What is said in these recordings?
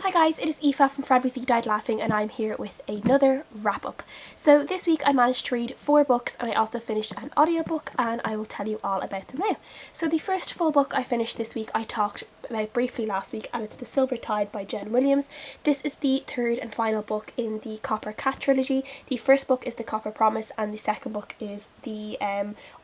Hi guys, it is Aoife from For Every Seek Died Laughing, and I'm here with another wrap up. So this week I managed to read 4 books, and I also finished an audiobook, and I will tell you all about them now. So the first full book I finished this week I talked about briefly last week, and it's The Silver Tide by Jen Williams. This is the third and final book in the Copper Cat trilogy. The first book is The Copper Promise, and the second book is the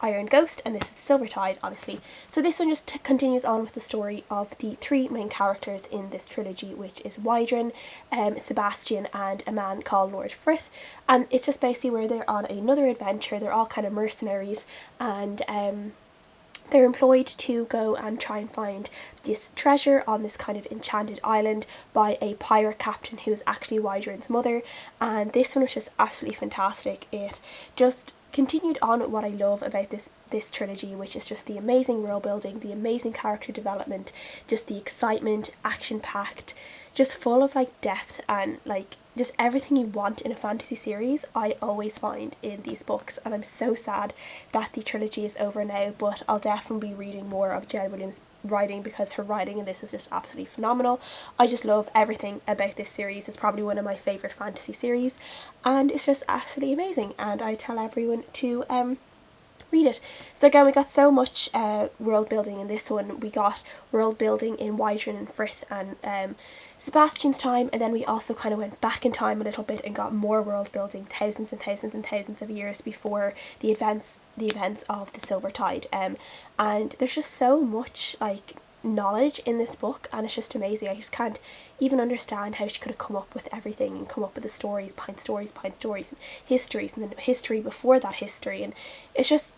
Iron Ghost, and this is The Silver Tide, obviously. So this one just continues on with the story of the 3 main characters in this trilogy, which is Wydron, Sebastian, and a man called Lord Frith. And it's just basically where they're on another adventure. They're all kind of mercenaries, and they're employed to go and try and find this treasure on this kind of enchanted island by a pirate captain who is actually Wydron's mother. And this one was just absolutely fantastic. It just continued on with what I love about this trilogy, which is just the amazing world building, the amazing character development, just the excitement, action packed, just full of like depth, and like just everything you want in a fantasy series I always find in these books. And I'm so sad that the trilogy is over now, but I'll definitely be reading more of Jen Williams' writing, because her writing in this is just absolutely phenomenal. I just love everything about this series. It's probably one of my favourite fantasy series, and it's just absolutely amazing, and I tell everyone to read it. So again, we got so much world building in this one. We got world building in Wydron and Frith and Sebastian's time, and then we also kind of went back in time a little bit and got more world building thousands and thousands and thousands of years before the events of the Silver Tide. And there's just so much like knowledge in this book, and it's just amazing. I just can't even understand how she could have come up with everything and come up with the stories behind stories behind stories, and histories, and then history before that history. And it's just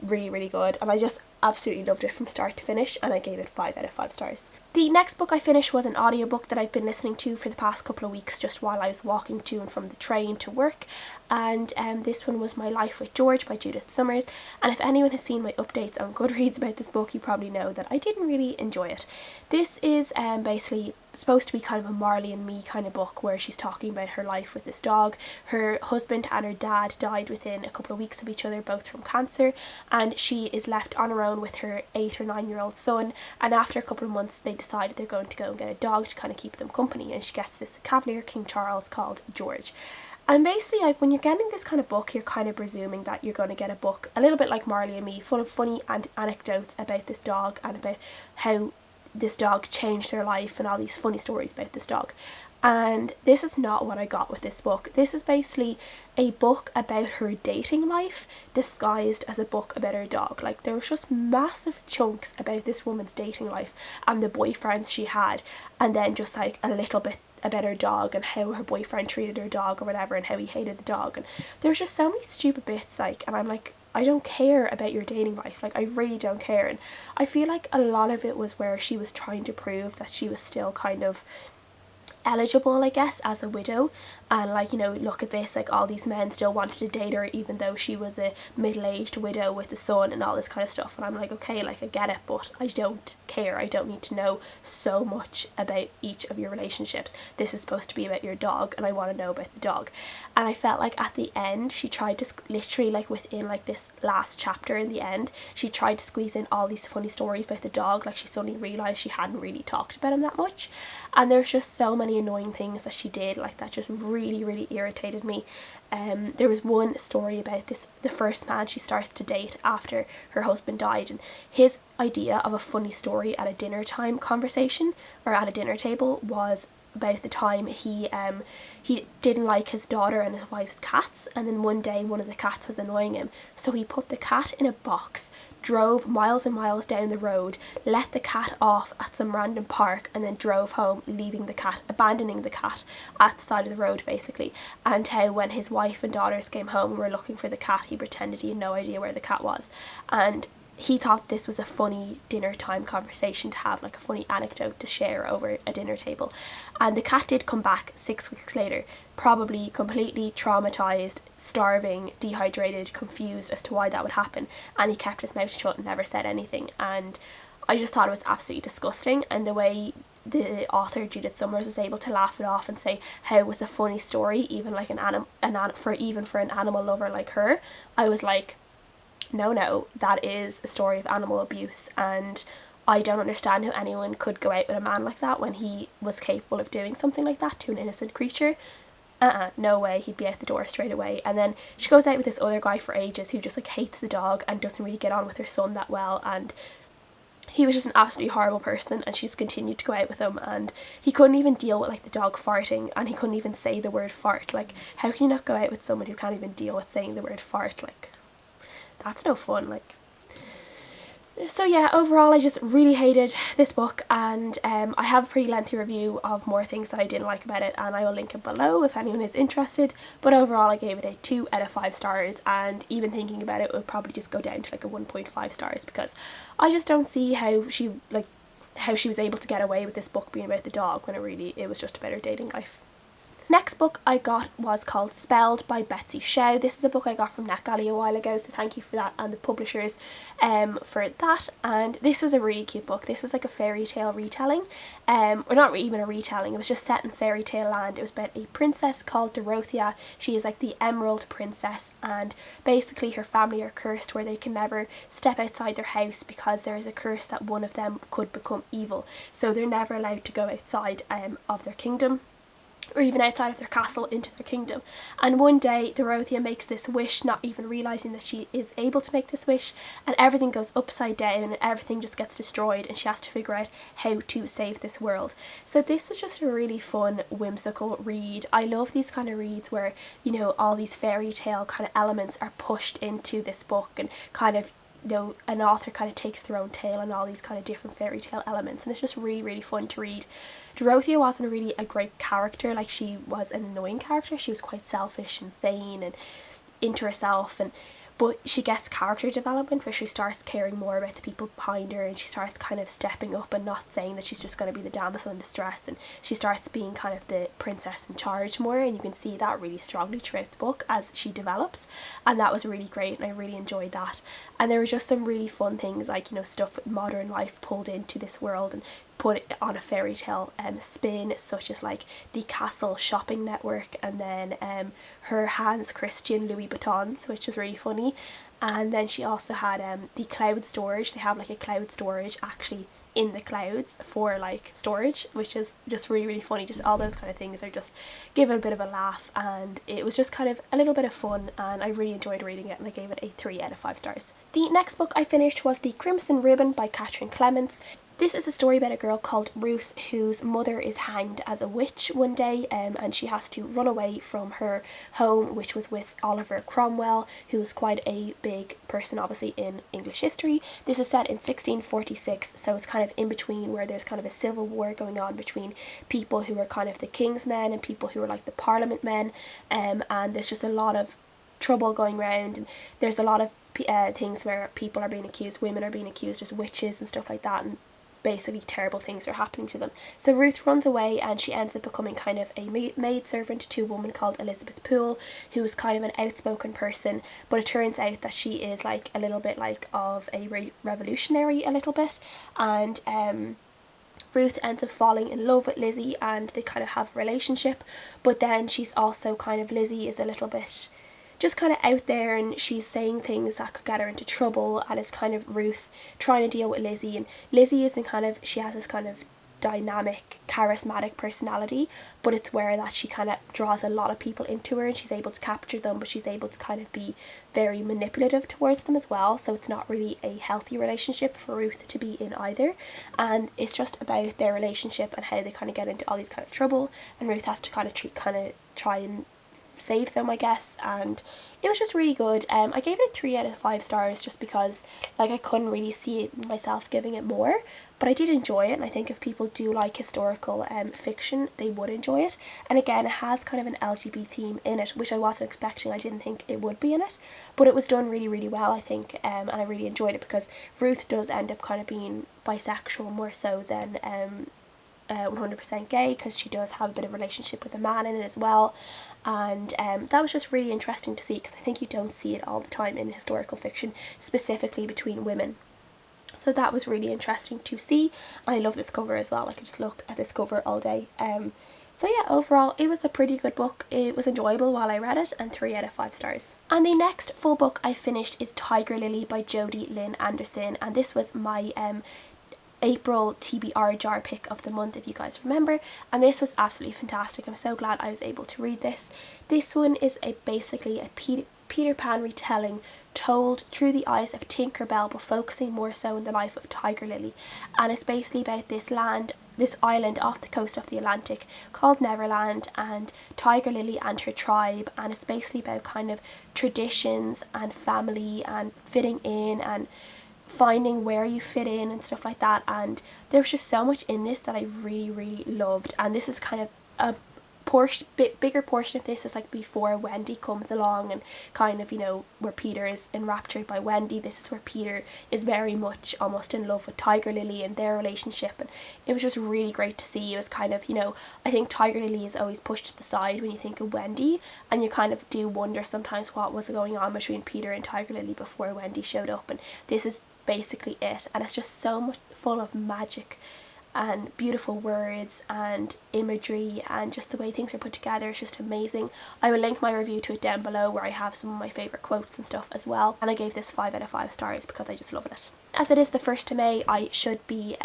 really, really good, and I just absolutely loved it from start to finish, and I gave it 5 out of 5 stars. The next book I finished was an audiobook that I've been listening to for the past couple of weeks just while I was walking to and from the train to work, and this one was My Life with George by Judith Summers. And if anyone has seen my updates on Goodreads about this book, you probably know that I didn't really enjoy it. This is basically supposed to be kind of a Marley and Me kind of book, where she's talking about her life with this dog. Her husband and her dad died within a couple of weeks of each other, both from cancer, and she is left on her own with her 8 or 9-year-old son. And after a couple of months they decide they're going to go and get a dog to kind of keep them company, and she gets this Cavalier King Charles called George. And basically, like, when you're getting this kind of book, you're kind of presuming that you're going to get a book a little bit like Marley and Me, full of funny anecdotes about this dog and about how this dog changed their life and all these funny stories about this dog. And this is not what I got with this book. This is basically a book about her dating life disguised as a book about her dog. Like, there was just massive chunks about this woman's dating life and the boyfriends she had, and then just like a little bit about her dog and how her boyfriend treated her dog or whatever, and how he hated the dog. And there's just so many stupid bits, like, and I'm like, I don't care about your dating life, like I really don't care. And I feel like a lot of it was where she was trying to prove that she was still kind of eligible, I guess, as a widow, and like, you know, look at this, like all these men still wanted to date her even though she was a middle-aged widow with a son and all this kind of stuff. And I'm like, okay, like I get it, but I don't care. I don't need to know so much about each of your relationships. This is supposed to be about your dog, and I want to know about the dog. And I felt like at the end she tried to literally, like within like this last chapter in the end, she tried to squeeze in all these funny stories about the dog. Like, she suddenly realised she hadn't really talked about him that much, and there's just so many annoying things that she did like that just really irritated me. There was one story about the first man she starts to date after her husband died, and his idea of a funny story at a dinner time conversation, or at a dinner table, was about the time he didn't like his daughter and his wife's cats, and then one day one of the cats was annoying him, so he put the cat in a box, drove miles and miles down the road, let the cat off at some random park, and then drove home, leaving the cat, abandoning the cat at the side of the road basically. And how when his wife and daughters came home and were looking for the cat, he pretended he had no idea where the cat was. And he thought this was a funny dinner time conversation to have, like a funny anecdote to share over a dinner table. And the cat did come back 6 weeks later, probably completely traumatised, starving, dehydrated, confused as to why that would happen, and he kept his mouth shut and never said anything. And I just thought it was absolutely disgusting, and the way the author Judith Summers was able to laugh it off and say how it was a funny story, even like for an animal lover like her, I was like, no, that is a story of animal abuse, and I don't understand how anyone could go out with a man like that when he was capable of doing something like that to an innocent creature. No way, he'd be out the door straight away. And then she goes out with this other guy for ages who just like hates the dog and doesn't really get on with her son that well, and he was just an absolutely horrible person, and she just continued to go out with him, and he couldn't even deal with like the dog farting, and he couldn't even say the word fart. Like, how can you not go out with someone who can't even deal with saying the word fart? Like, that's no fun. Like, so yeah, overall I just really hated this book, and I have a pretty lengthy review of more things that I didn't like about it, and I will link it below if anyone is interested. But overall I gave it a 2 out of 5 stars, and even thinking about it would probably just go down to like a 1.5 stars, because I just don't see how she was able to get away with this book being about the dog when it was just about her dating life. Next book I got was called Spelled by Betsy Schow. This is a book I got from NetGalley a while ago, so thank you for that and the publishers for that. And this was a really cute book. This was like a fairy tale retelling, or not even a retelling, it was just set in fairy tale land. It was about a princess called Dorothea. She is like the Emerald Princess, and basically her family are cursed where they can never step outside their house because there is a curse that one of them could become evil. So they're never allowed to go outside of their kingdom, or even outside of their castle into their kingdom. And one day Dorothea makes this wish, not even realising that she is able to make this wish, and everything goes upside down and everything just gets destroyed, and she has to figure out how to save this world. So this was just a really fun, whimsical read. I love these kind of reads where, you know, all these fairy tale kind of elements are pushed into this book, and kind of, you know, an author kind of takes their own tale and all these kind of different fairy tale elements, and it's just really, really fun to read. Dorothea wasn't really a great character, like she was an annoying character. She was quite selfish and vain and into herself, but she gets character development where she starts caring more about the people behind her, and she starts kind of stepping up and not saying that she's just going to be the damsel in distress, and she starts being kind of the princess in charge more, and you can see that really strongly throughout the book as she develops, and that was really great, and I really enjoyed that. And there were just some really fun things, like, you know, stuff with modern life pulled into this world and put it on a fairy tale spin, such as like the Castle shopping network, and then her Hans Christian Louis Vuittons, which was really funny. And then she also had the cloud storage. They have like a cloud storage actually in the clouds for like storage, which is just really, really funny. Just all those kind of things are just give it a bit of a laugh, and it was just kind of a little bit of fun, and I really enjoyed reading it, and I gave it a 3 out of 5 stars. The next book I finished was The Crimson Ribbon by Katherine Clements. This is a story about a girl called Ruth whose mother is hanged as a witch one day, and she has to run away from her home, which was with Oliver Cromwell, who was quite a big person obviously in English history. This is set in 1646, so it's kind of in between, where there's kind of a civil war going on between people who are kind of the king's men and people who are like the parliament men, and there's just a lot of trouble going around, and there's a lot of things where people are being accused, women are being accused as witches and stuff like that, and basically terrible things are happening to them. So Ruth runs away, and she ends up becoming kind of a maidservant to a woman called Elizabeth Poole, who is kind of an outspoken person, but it turns out that she is like a little bit like of a revolutionary a little bit, and Ruth ends up falling in love with Lizzie, and they kind of have a relationship, but then she's also kind of, Lizzie is a little bit just kind of out there, and she's saying things that could get her into trouble, and it's kind of Ruth trying to deal with Lizzie, and Lizzie isn't kind of, she has this kind of dynamic, charismatic personality, but it's where that she kind of draws a lot of people into her, and she's able to capture them, but she's able to kind of be very manipulative towards them as well, so it's not really a healthy relationship for Ruth to be in either. And it's just about their relationship and how they kind of get into all these kind of trouble, and Ruth has to kind of try and save them, I guess, and it was just really good. I gave it a 3 out of 5 stars just because like I couldn't really see myself giving it more, but I did enjoy it, and I think if people do like historical fiction, they would enjoy it. And again, it has kind of an LGBT theme in it, which I wasn't expecting. I didn't think it would be in it, but it was done really, really well, I think, and I really enjoyed it because Ruth does end up kind of being bisexual more so than 100% gay, because she does have a bit of a relationship with a man in it as well, and that was just really interesting to see, because I think you don't see it all the time in historical fiction, specifically between women. So that was really interesting to see. I love this cover as well. I could just look at this cover all day. So yeah, overall it was a pretty good book. It was enjoyable while I read it, and 3 out of 5 stars. And the next full book I finished is Tigerlily by Jodi, Lynn Anderson, and this was my April TBR Jar pick of the month, if you guys remember, and this was absolutely fantastic. I'm so glad I was able to read this. This one is basically a Peter Pan retelling told through the eyes of Tinker Bell, but focusing more so on the life of Tigerlily, and it's basically about this island off the coast of the Atlantic called Neverland, and Tigerlily and her tribe, and it's basically about kind of traditions and family and fitting in and finding where you fit in and stuff like that. And there was just so much in this that I really loved, and this is kind of a bigger portion of this is like before Wendy comes along, and kind of, you know, where Peter is enraptured by Wendy. This is where Peter is very much almost in love with Tigerlily and their relationship, and it was just really great to see. It was kind of, you know, I think Tigerlily is always pushed to the side when you think of Wendy, and you kind of do wonder sometimes what was going on between Peter and Tigerlily before Wendy showed up, and this is basically it. And it's just so much full of magic and beautiful words and imagery, and just the way things are put together is just amazing. I will link my review to it down below, where I have some of my favourite quotes and stuff as well, and I gave this 5 out of 5 stars because I just love it. As it is the 1st of May, I should be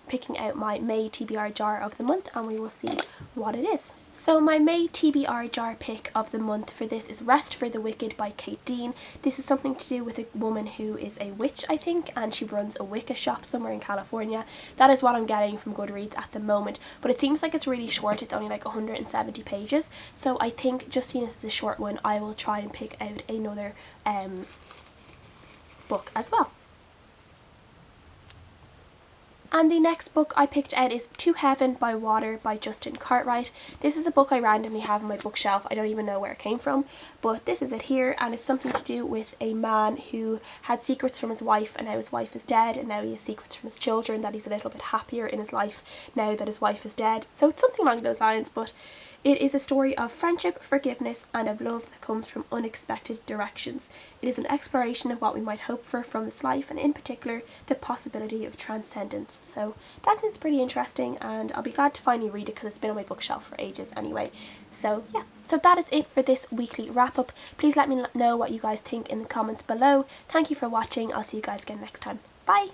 picking out my May TBR jar of the month, and we will see what it is. So my May TBR jar pick of the month for this is Rest for the Wicked by Kate Dean. This is something to do with a woman who is a witch, I think, and she runs a Wicca shop somewhere in California. That is what I'm getting from Goodreads at the moment, but it seems like it's really short. It's only like 170 pages, so I think just seeing as it's a short one, I will try and pick out another book as well. And the next book I picked out is To Heaven by Water by Justin Cartwright. This is a book I randomly have on my bookshelf. I don't even know where it came from, but this is it here, and it's something to do with a man who had secrets from his wife, and now his wife is dead, and now he has secrets from his children, that he's a little bit happier in his life now that his wife is dead. So it's something along those lines, but it is a story of friendship, forgiveness, and of love that comes from unexpected directions. It is an exploration of what we might hope for from this life, and in particular, the possibility of transcendence. So that sounds pretty interesting, and I'll be glad to finally read it because it's been on my bookshelf for ages anyway. So yeah. So that is it for this weekly wrap up. Please let me know what you guys think in the comments below. Thank you for watching. I'll see you guys again next time. Bye!